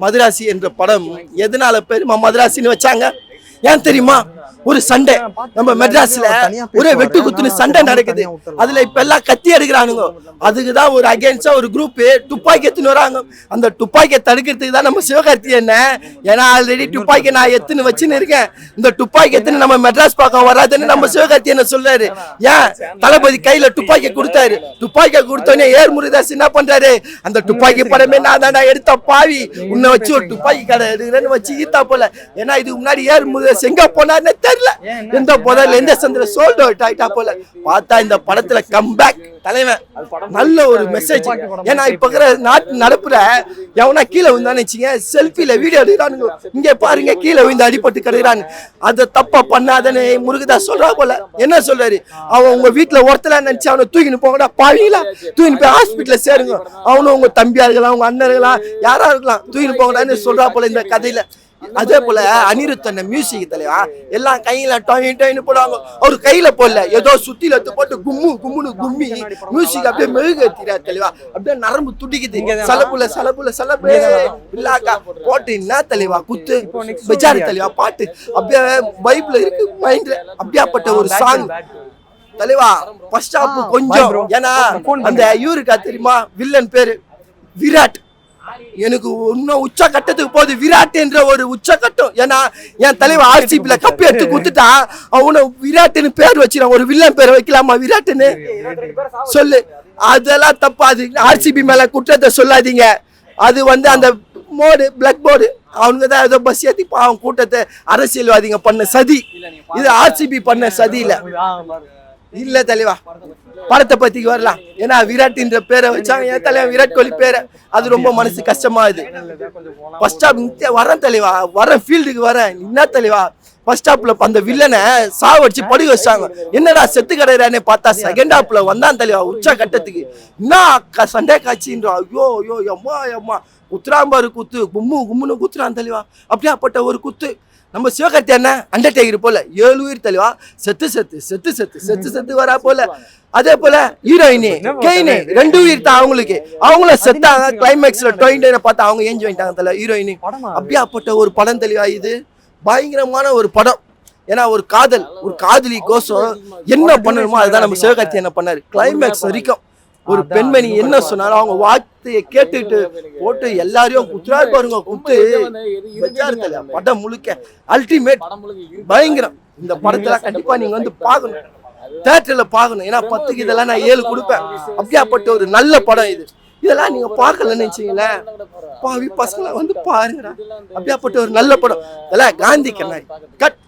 மதராசி என்ற படம் எதனால பெருமா மதராசின்னு வச்சாங்க ஏன் தெரியுமா? ஒரு சண்டை நம்ம மெட்ராஸ்ல ஒரே வெட்டு குத்துன்னு சண்டை நடக்குது. அதுல இப்ப எல்லாம் கத்தி எடுக்கிறானுங்க. அதுக்குதான் ஒரு அகேன்ஸ்டா ஒரு குரூப் துப்பாக்கி எடுத்துன்னு வராங்க. அந்த துப்பாக்கியை தடுக்கிறதுக்கு தான் நம்ம சிவகார்த்தி என்ன, ஏன்னா ஆல்ரெடி துப்பாக்கி நான் எத்துன்னு வச்சுன்னு இருக்கேன். இந்த துப்பாக்கி எத்துன்னு நம்ம மெட்ராஸ் பக்கம் வராதுன்னு நம்ம சிவகார்த்தி என்ன சொல்றாரு. ஏன் தளபதி கையில துப்பாக்கி கொடுத்தாரு. துப்பாக்கியை கொடுத்தோடனே ஏர் முருகதாஸ் என்ன பண்றாரு, அந்த துப்பாக்கி படமே நான் தான் எடுத்த பாவி, உன்னை வச்சு ஒரு துப்பாக்கி கடை எடுக்கிறேன்னு வச்சு ஈத்தா போல. ஏன்னா இதுக்கு முன்னாடி ஏர் முருகதாஸ் எங்க போனாருன்னு தெரியல, எந்த போதால எந்த சந்திர சோல்ட் அவுட் ஆயிட்டா போல. பார்த்தா இந்த படத்துல கம்பேக் தலைவன் நல்ல ஒரு மெசேஜ். ஏன்னா இப்ப இருக்கிற நாட்டு நடப்புல எவனா கீழே விழுந்தான்னு வச்சுங்க, செல்ஃபில வீடியோ எடுக்கிறானுங்க. இங்க பாருங்க கீழே விழுந்து அடிபட்டு கிடக்குறான்னு. அதை தப்பா பண்ணாதன்னு முருகதாஸ் சொல்றா போல. என்ன சொல்றாரு, அவன் உங்க வீட்டுல ஒருத்தல நினைச்சு அவனை தூக்கின்னு போங்கடா பாவீங்களா, தூக்கின்னு போய் ஹாஸ்பிட்டல சேருங்க. அவனும் உங்க தம்பியா இருக்கலாம், உங்க அண்ணன் இருக்கலாம், யாரா இருக்கலாம், தூக்கின்னு போங்கடான்னு சொல்றா போல இந்த கதையில. அதே போல அனிருத்தன் மியூசிக் தலைவா எல்லாம் கையில டொயின்னு போடுவாங்க. அவரு கையில போடல, ஏதோ சுத்தில போட்டு கும்முன்னு கும்மி மியூசிக் அப்படியே மெழுகுறா தலைவா. அப்படியே நரம்பு துடிக்குது. சலப்புல இல்லாக்கா போட்டு என்ன தலைவா குத்து பெஜாரு தலைவா பாட்டு அப்படியே பைப்ல இருக்கு மைண்ட்ல. அப்படியாப்பட்ட ஒரு சாங் தலைவா. ஃபர்ஸ்ட் ஹாப் கொஞ்சம், ஏன்னா அந்த இவருக்கா தெரியுமா வில்லன் பேரு விராட், எனக்கு இன்னும் உச்ச கட்டத்துக்கு போகுது விராட் என்ற ஒரு உச்ச கட்டம். ஏன்னா என் தலைவன் ஆர்சிபில கப்பி எடுத்து குடுத்துட்டா அவனை விராட்டுன்னு பேர் வச்சிடான். ஒரு வில்லன் பேரை வைக்கலாமா விராட்டுன்னு சொல்லு, அதெல்லாம் தப்பா. அது ஆர்சிபி மேல குற்றத்தை சொல்லாதீங்க. அது அந்த மோடு பிளாக் போர்டு அவங்க தான் ஏதோ பஸ் ஏத்தி அவன் கூட்டத்தை அரசியல்வாதிங்க பண்ண சதி. இது ஆர்சிபி பண்ண சதி இல்ல தலைவா. படத்தை பத்தி வரலாம். ஏன்னா விராட்ன்ற பேரை வச்சாங்க என் தலைவன் விராட் கோலி பேரை. அது ரொம்ப மனசு கஷ்டமா இது. ஃபர்ஸ்ட் ஹாப் வரேன் தலைவா, வரேன் ஃபீல்டுக்கு வரேன். என்ன தலைவா ஃபர்ஸ்ட் ஹாப்ல அந்த வில்லனை சாவடிச்சு படுக வச்சாங்க. என்னடா செத்து கிடையானே பார்த்தா செகண்ட் ஹாப்ல வந்தான் தலைவா உச்ச கட்டத்துக்கு. என்ன சண்டை காட்சின்றோம். ஐயோ எம்மா குத்துறாம்பாரு குத்து கும்முன்னு குத்துறான் தலைவா. அப்படியாப்பட்ட ஒரு குத்து. நம்ம சிவகார்த்தி என்ன அண்டர்டேக்கர் போல 7 உயிர் தலைவா செத்து வரா போல. அதே போல ஹீரோயினி கெயினி 2 உயிர் தான் அவங்களுக்கு. அவங்கள செத்தாங்க கிளைமேக்ஸ்ல டொயின்டை பார்த்தா அவங்க ஏஞ்சி வாங்கிட்டாங்க தலை ஹீரோயினி. அப்படியாப்பட்ட ஒரு படம் தெளிவா. இது பயங்கரமான ஒரு படம். ஏன்னா ஒரு காதலி கோசம் என்ன பண்ணணுமோ அதுதான் நம்ம சிவகார்த்தி என்ன பண்ணாரு. கிளைமேக்ஸ் வரைக்கும் ஒரு பெண்மணி என்ன சொன்னாலும் அவங்க வார்த்தையை கேட்டுட்டு போட்டு எல்லாரையும் குத்துறாரு பாருங்க. குத்து படம் முழுக்க அல்டிமேட் பயங்கரம். இந்த படத்துல கண்டிப்பா நீங்க பாக்கணும், தியேட்டர்ல பாக்கணும். ஏன்னா 10க்கு இதெல்லாம் நான் 7 கொடுப்பேன். அப்படியாப்பட்ட ஒரு நல்ல படம் இது. இதெல்லாம் நீங்க பாக்கலன்னு வச்சுங்களேன், பாவி பசங்களை பாருங்கடா. அப்படியாப்பட்ட ஒரு நல்ல படம். இதெல்லாம் காந்தி கண்ணாடி கட்.